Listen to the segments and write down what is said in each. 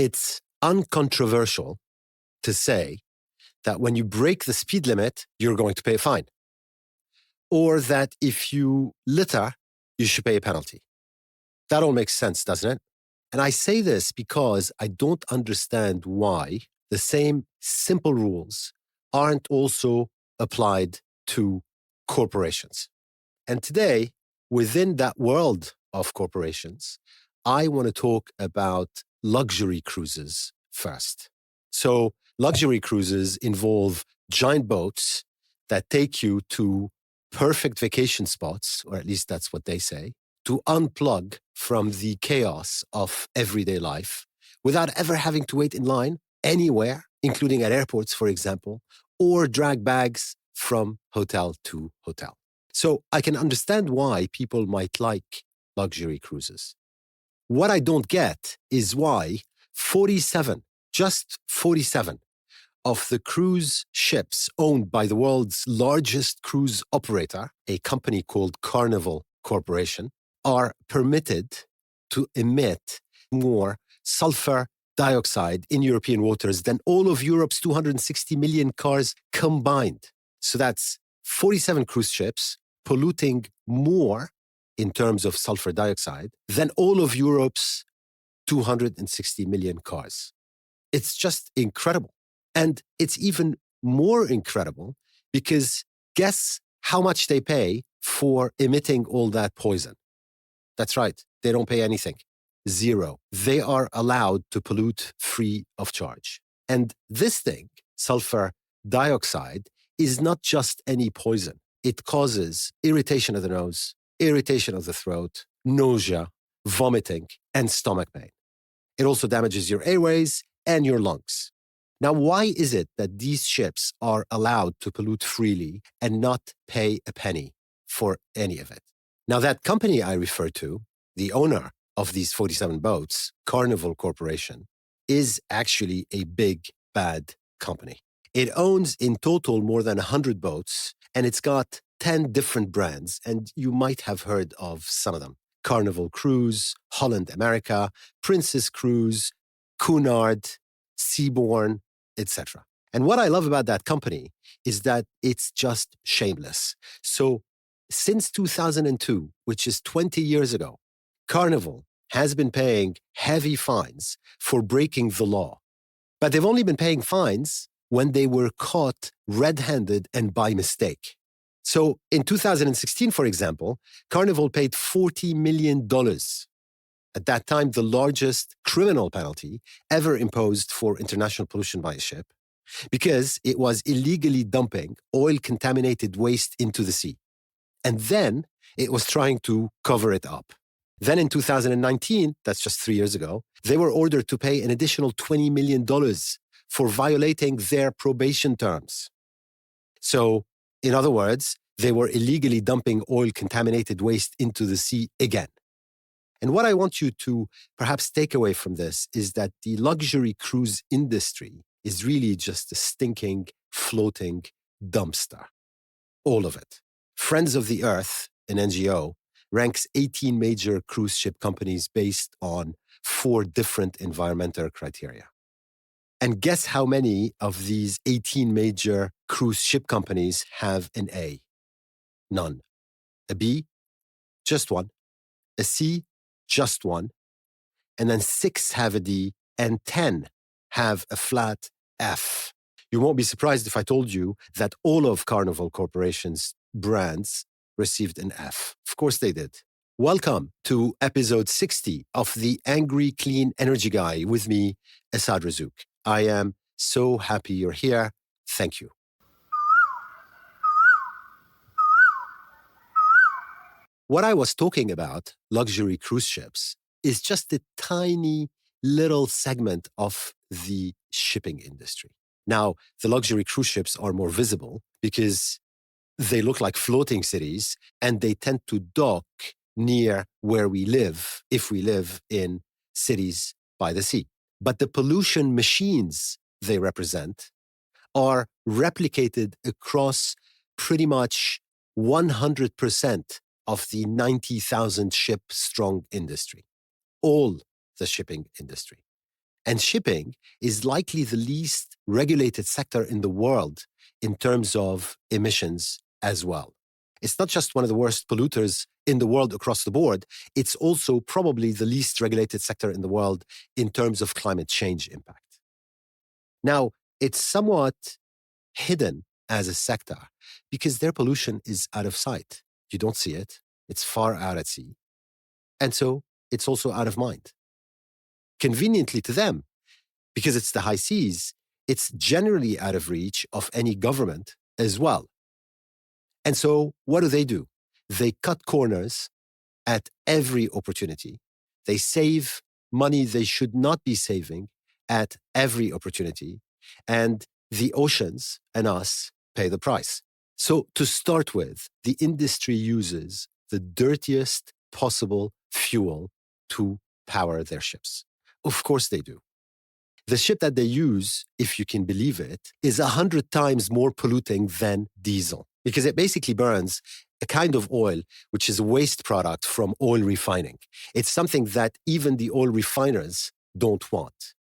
It's uncontroversial to say that when you break the speed limit, you're going to pay a fine. Or that if you litter, you should pay a penalty. That all makes sense, doesn't it? And I say this because I don't understand why the same simple rules aren't also applied to corporations. And today, within that world of corporations, I want to talk about luxury cruises first. So luxury cruises involve giant boats that take you to perfect vacation spots, or at least that's what they say, to unplug from the chaos of everyday life without ever having to wait in line anywhere, including at airports, for example, or drag bags from hotel to hotel. So I can understand why people might like luxury cruises. What I don't get is why 47, just 47 of the cruise ships owned by the world's largest cruise operator, a company called Carnival Corporation, are permitted to emit more sulfur dioxide in European waters than all of Europe's 260 million cars combined. So that's 47 cruise ships polluting more in terms of sulfur dioxide than all of Europe's 260 million cars. It's just incredible. And it's even more incredible because guess how much they pay for emitting all that poison? That's right. They don't pay anything. Zero. They are allowed to pollute free of charge. And this thing, sulfur dioxide, is not just any poison. It causes irritation of the nose, irritation of the throat, nausea, vomiting, and stomach pain. It also damages your airways and your lungs. Now, why is it that these ships are allowed to pollute freely and not pay a penny for any of it? Now, that company I refer to, the owner of these 47 boats, Carnival Corporation, is actually a big, bad company. It owns in total more than 100 boats, and it's got 10 different brands, and you might have heard of some of them. Carnival Cruise, Holland America, Princess Cruise, Cunard, Seabourn, etc. And what I love about that company is that it's just shameless. So since 2002, which is 20 years ago, Carnival has been paying heavy fines for breaking the law. But they've only been paying fines when they were caught red-handed and by mistake. So in 2016, for example, Carnival paid $40 million. At that time, the largest criminal penalty ever imposed for international pollution by a ship, because it was illegally dumping oil-contaminated waste into the sea. And then it was trying to cover it up. Then in 2019, that's just 3 years ago, they were ordered to pay an additional $20 million for violating their probation terms. So, in other words, they were illegally dumping oil-contaminated waste into the sea again. And what I want you to perhaps take away from this is that the luxury cruise industry is really just a stinking, floating dumpster. All of it. Friends of the Earth, an NGO, ranks 18 major cruise ship companies based on 4 different environmental criteria. And guess how many of these 18 major cruise ship companies have an A? None. A B? Just one. A C? Just one. And then 6 have a D and 10 have a flat F. You won't be surprised if I told you that all of Carnival Corporation's brands received an F. Of course they did. Welcome to episode 60 of the Angry Clean Energy Guy with me, Asad Razouk. I am so happy you're here. Thank you. What I was talking about, luxury cruise ships, is just a tiny little segment of the shipping industry. Now, the luxury cruise ships are more visible because they look like floating cities and they tend to dock near where we live, if we live in cities by the sea. But the pollution machines they represent are replicated across pretty much 100% of the 90,000 ship strong industry, all the shipping industry. And shipping is likely the least regulated sector in the world in terms of emissions as well. It's not just one of the worst polluters in the world across the board, it's also probably the least regulated sector in the world in terms of climate change impact. Now, it's somewhat hidden as a sector because their pollution is out of sight. You don't see it. It's far out at sea. And so it's also out of mind. Conveniently to them, because it's the high seas, it's generally out of reach of any government as well. And so what do? They cut corners at every opportunity. They save money they should not be saving at every opportunity. And the oceans and us pay the price. So to start with, the industry uses the dirtiest possible fuel to power their ships. Of course they do. The ship that they use, if you can believe it, is 100 times more polluting than diesel because it basically burns a kind of oil, which is a waste product from oil refining. It's something that even the oil refiners don't want.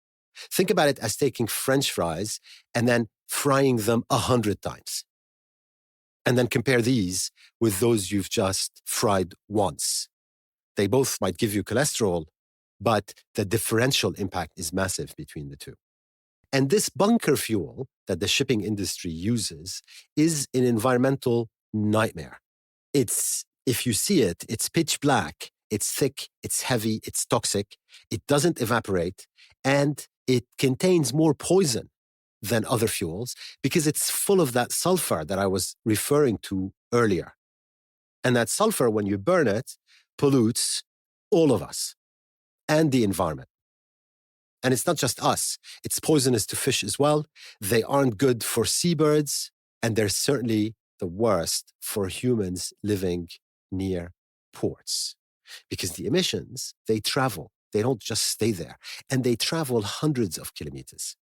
Think about it as taking French fries and then frying them 100 times. And then compare these with those you've just fried once. They both might give you cholesterol, but the differential impact is massive between the two. And this bunker fuel that the shipping industry uses is an environmental nightmare. It's, if you see it, it's pitch black, it's thick, it's heavy, it's toxic, it doesn't evaporate, and it contains more poison than other fuels because it's full of that sulfur that I was referring to earlier. And that sulfur, when you burn it, pollutes all of us and the environment. And it's not just us. It's poisonous to fish as well. They aren't good for seabirds, and they're certainly the worst for humans living near ports. Because the emissions, they travel. They don't just stay there. And they travel hundreds of kilometers.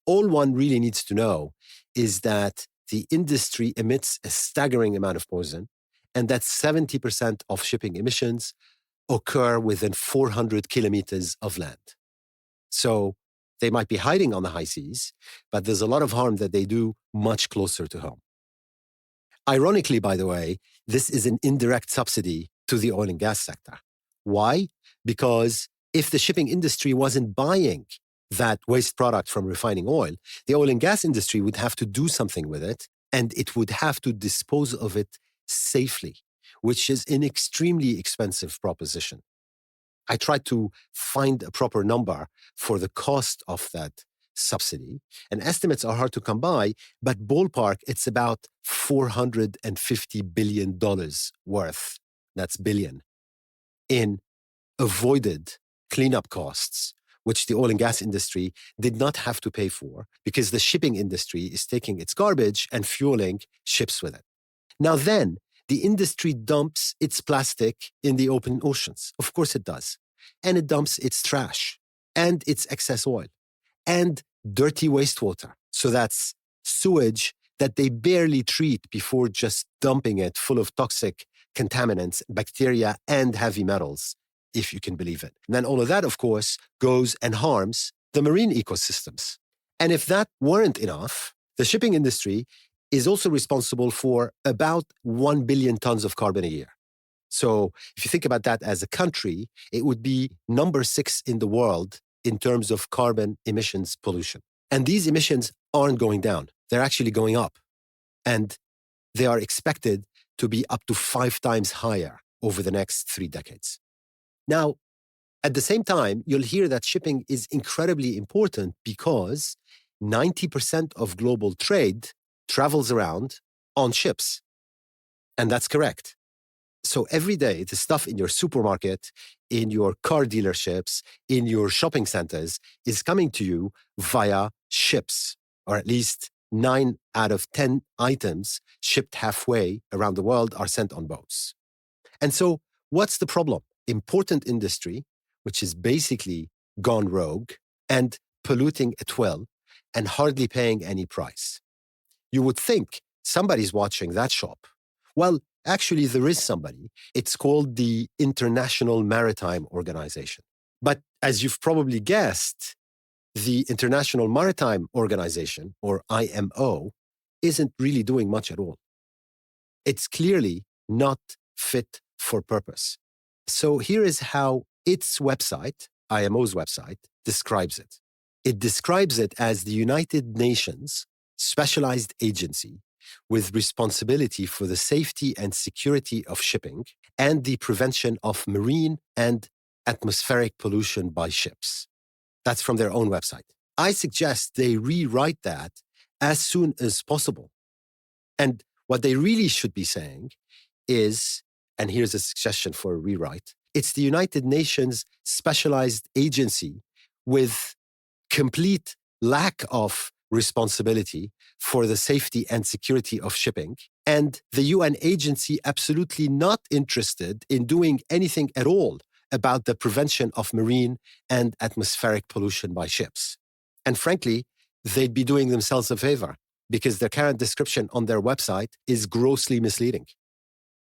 All one really needs to know is that the industry emits a staggering amount of poison, and that 70% of shipping emissions occur within 400 kilometers of land. So they might be hiding on the high seas, but there's a lot of harm that they do much closer to home. Ironically, by the way, this is an indirect subsidy to the oil and gas sector. Why? Because if the shipping industry wasn't buying that waste product from refining oil, the oil and gas industry would have to do something with it, and it would have to dispose of it safely, which is an extremely expensive proposition. I tried to find a proper number for the cost of that subsidy, and estimates are hard to come by, but ballpark, it's about $450 billion worth, that's billion, in avoided cleanup costs, which the oil and gas industry did not have to pay for because the shipping industry is taking its garbage and fueling ships with it. Now then, the industry dumps its plastic in the open oceans. Of course it does. And it dumps its trash and its excess oil and dirty wastewater. So that's sewage that they barely treat before just dumping it full of toxic contaminants, bacteria, and heavy metals, if you can believe it. And then all of that, of course, goes and harms the marine ecosystems. And if that weren't enough, the shipping industry is also responsible for about 1 billion tons of carbon a year. So if you think about that as a country, it would be number 6 in the world in terms of carbon emissions pollution. And these emissions aren't going down. They're actually going up. And they are expected to be up to 5 times higher over the next 3 decades. Now, at the same time, you'll hear that shipping is incredibly important because 90% of global trade travels around on ships. And that's correct. So every day, the stuff in your supermarket, in your car dealerships, in your shopping centers is coming to you via ships, or at least 9 out of 10 items shipped halfway around the world are sent on boats. And so what's the problem? Important industry, which is basically gone rogue and polluting at will and hardly paying any price. You would think somebody's watching that shop. Well, actually, there is somebody. It's called the International Maritime Organization. But as you've probably guessed, the International Maritime Organization, or IMO, isn't really doing much at all. It's clearly not fit for purpose. So here is how its website, IMO's website, describes it. It describes it as the United Nations specialized agency with responsibility for the safety and security of shipping and the prevention of marine and atmospheric pollution by ships. That's from their own website. I suggest they rewrite that as soon as possible. And what they really should be saying is, and here's a suggestion for a rewrite, it's the United Nations specialized agency with complete lack of responsibility for the safety and security of shipping, and the UN agency absolutely not interested in doing anything at all about the prevention of marine and atmospheric pollution by ships. And frankly, they'd be doing themselves a favor because their current description on their website is grossly misleading.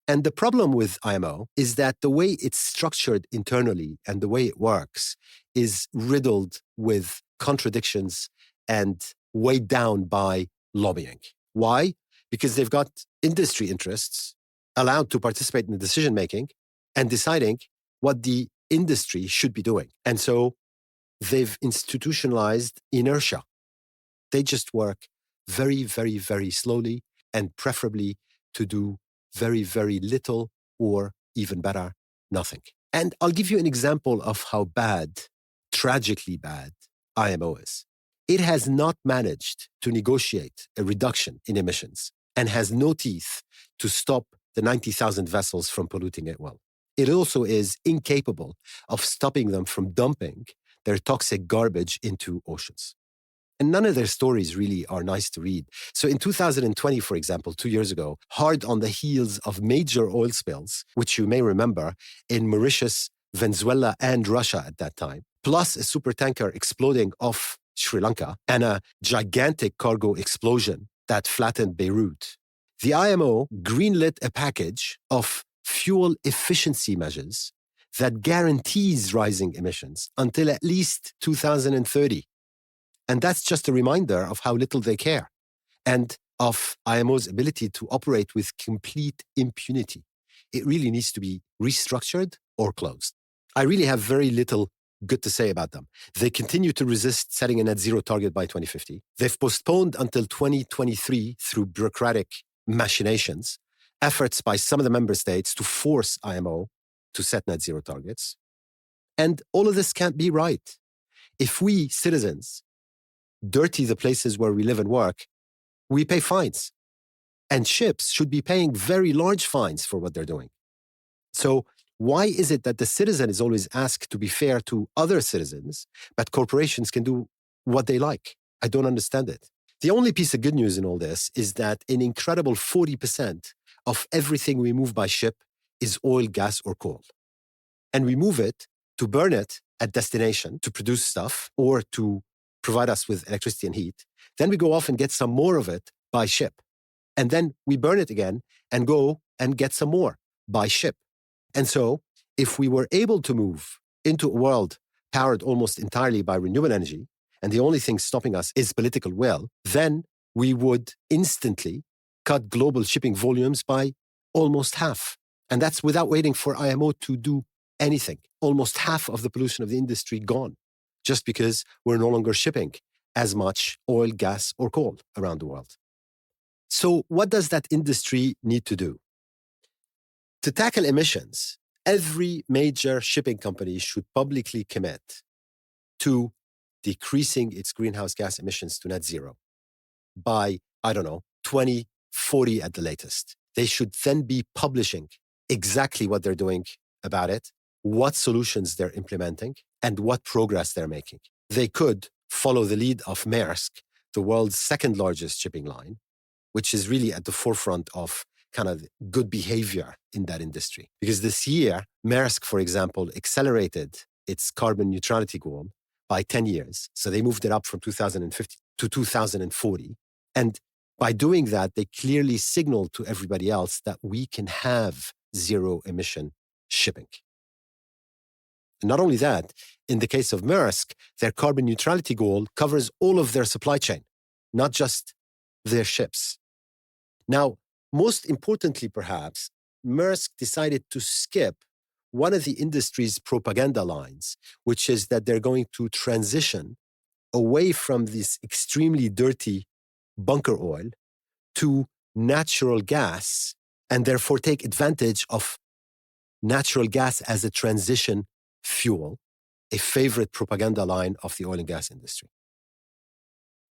And the problem with IMO is that the way it's structured internally and the way it works is riddled with contradictions and weighed down by lobbying. Why? Because they've got industry interests allowed to participate in the decision-making and deciding what the industry should be doing. And so they've institutionalized inertia. They just work very, very, very slowly and preferably to do very, very little or even better, nothing. And I'll give you an example of how bad, tragically bad, IMO is. It has not managed to negotiate a reduction in emissions and has no teeth to stop the 90,000 vessels from polluting it well. It also is incapable of stopping them from dumping their toxic garbage into oceans. And none of their stories really are nice to read. So in 2020, for example, 2 years ago, hard on the heels of major oil spills, which you may remember in Mauritius, Venezuela, and Russia at that time, plus a supertanker exploding off Sri Lanka and a gigantic cargo explosion that flattened Beirut, the IMO greenlit a package of fuel efficiency measures that guarantees rising emissions until at least 2030. And that's just a reminder of how little they care and of IMO's ability to operate with complete impunity. It really needs to be restructured or closed. I really have very little good to say about them. They continue to resist setting a net zero target by 2050. They've postponed until 2023 through bureaucratic machinations, efforts by some of the member states to force IMO to set net zero targets. And all of this can't be right. If we citizens dirty the places where we live and work, we pay fines. And ships should be paying very large fines for what they're doing. So why is it that the citizen is always asked to be fair to other citizens, but corporations can do what they like? I don't understand it. The only piece of good news in all this is that an incredible 40% of everything we move by ship is oil, gas, or coal. And we move it to burn it at destination to produce stuff or to provide us with electricity and heat. Then we go off and get some more of it by ship. And then we burn it again and go and get some more by ship. And so if we were able to move into a world powered almost entirely by renewable energy, and the only thing stopping us is political will, then we would instantly cut global shipping volumes by almost half. And that's without waiting for IMO to do anything. Almost half of the pollution of the industry gone, just because we're no longer shipping as much oil, gas, or coal around the world. So what does that industry need to do? To tackle emissions, every major shipping company should publicly commit to decreasing its greenhouse gas emissions to net zero by, 2040 at the latest. They should then be publishing exactly what they're doing about it, what solutions they're implementing, and what progress they're making. They could follow the lead of Maersk, the world's second largest shipping line, which is really at the forefront of kind of good behavior in that industry. Because this year, Maersk, for example, accelerated its carbon neutrality goal by 10 years. So they moved it up from 2050 to 2040. And by doing that, they clearly signaled to everybody else that we can have zero emission shipping. And not only that, In the case of Maersk, their carbon neutrality goal covers all of their supply chain, not just their ships. Now, most importantly, perhaps, Maersk decided to skip one of the industry's propaganda lines, which is that they're going to transition away from this extremely dirty bunker oil to natural gas, and therefore take advantage of natural gas as a transition fuel, a favorite propaganda line of the oil and gas industry.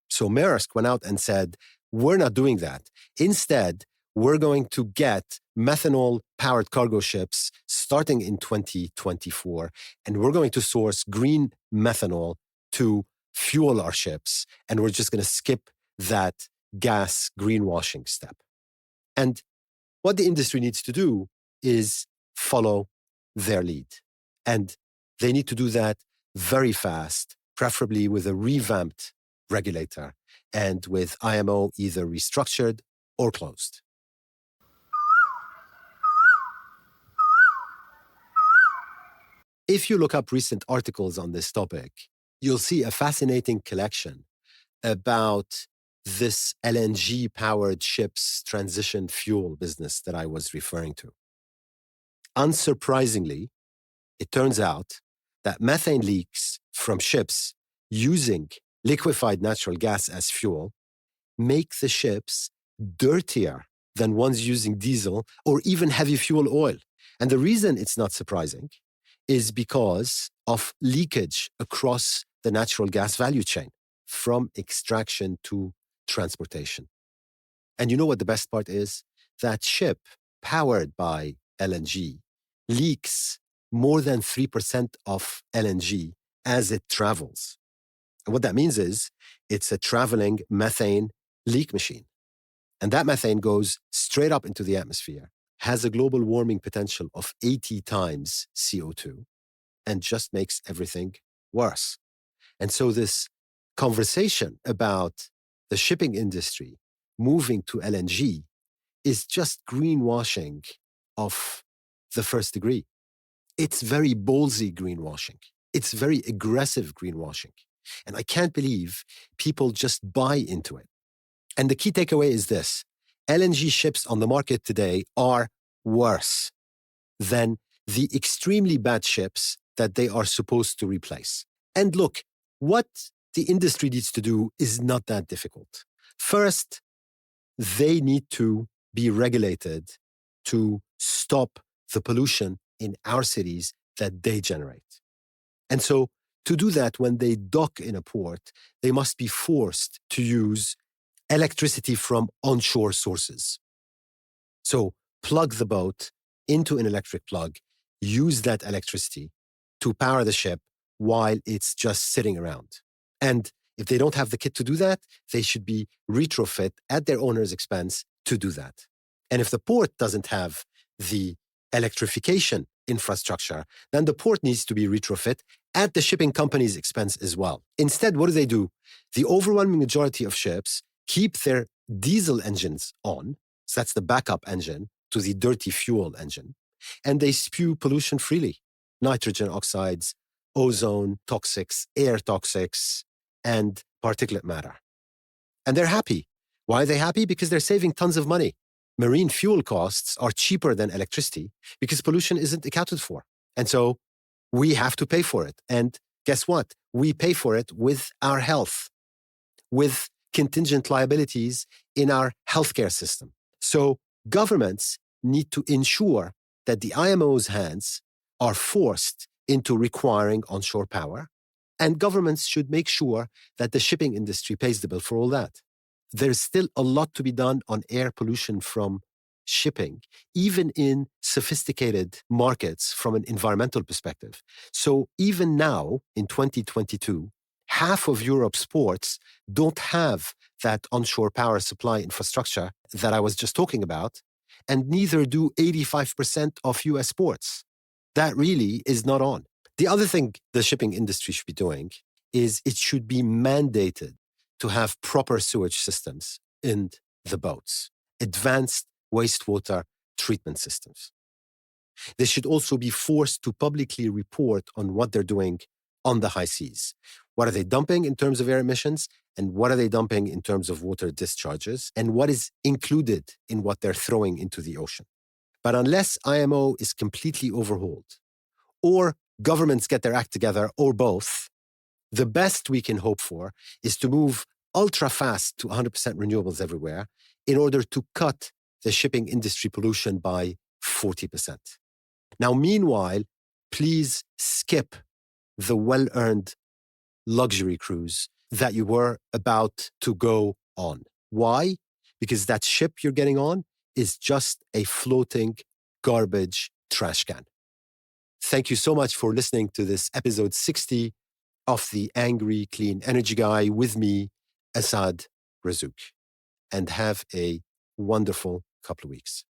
So Maersk went out and said, we're not doing that. Instead, we're going to get methanol-powered cargo ships starting in 2024, and we're going to source green methanol to fuel our ships, and we're just going to skip that gas greenwashing step. And what the industry needs to do is follow their lead. And they need to do that very fast, preferably with a revamped regulator and with IMO either restructured or closed. If you look up recent articles on this topic, you'll see a fascinating collection about this LNG-powered ships transition fuel business that I was referring to. Unsurprisingly, it turns out that methane leaks from ships using liquefied natural gas as fuel make the ships dirtier than ones using diesel or even heavy fuel oil. And the reason it's not surprising is because of leakage across the natural gas value chain, from extraction to transportation. And you know what the best part is? That ship powered by LNG leaks more than 3% of LNG as it travels. And what that means is it's a traveling methane leak machine. And that methane goes straight up into the atmosphere, has a global warming potential of 80 times CO2, and just makes everything worse. And so this conversation about the shipping industry moving to LNG is just greenwashing of the first degree. It's very ballsy greenwashing. It's very aggressive greenwashing. And I can't believe people just buy into it. And the key takeaway is this: LNG ships on the market today are worse than the extremely bad ships that they are supposed to replace. And look, what the industry needs to do is not that difficult. First, they need to be regulated to stop the pollution in our cities that they generate. And so to do that, when they dock in a port, they must be forced to use electricity from onshore sources. So plug the boat into an electric plug, use that electricity to power the ship while it's just sitting around. And if they don't have the kit to do that, they should be retrofit at their owner's expense to do that. And if the port doesn't have the electrification infrastructure, then the port needs to be retrofit at the shipping company's expense as well. Instead, what do? The overwhelming majority of ships keep their diesel engines on, so that's the backup engine to the dirty fuel engine, and they spew pollution freely: nitrogen oxides, ozone toxics, air toxics, and particulate matter. And they're happy. Why are they happy? Because they're saving tons of money. Marine fuel costs are cheaper than electricity because pollution isn't accounted for. And so we have to pay for it. And guess what? We pay for it with our health, with contingent liabilities in our healthcare system. So governments need to ensure that the IMO's hands are forced into requiring onshore power, and governments should make sure that the shipping industry pays the bill for all that. There's still a lot to be done on air pollution from shipping, even in sophisticated markets from an environmental perspective. So even now, in 2022, half of Europe's ports don't have that onshore power supply infrastructure that I was just talking about, and neither do 85% of US ports. That really is not on. The other thing the shipping industry should be doing is it should be mandated to have proper sewage systems in the boats, advanced wastewater treatment systems. They should also be forced to publicly report on what they're doing on the high seas. What are they dumping in terms of air emissions? And what are they dumping in terms of water discharges? And what is included in what they're throwing into the ocean? But unless IMO is completely overhauled, or governments get their act together, or both, the best we can hope for is to move ultra fast to 100% renewables everywhere in order to cut the shipping industry pollution by 40%. Now, meanwhile, please skip the well-earned luxury cruise that you were about to go on. Why? Because that ship you're getting on is just a floating garbage trash can. Thank you so much for listening to this episode 60 of the Angry Clean Energy Guy with me, Asad Razouk. And have a wonderful couple of weeks.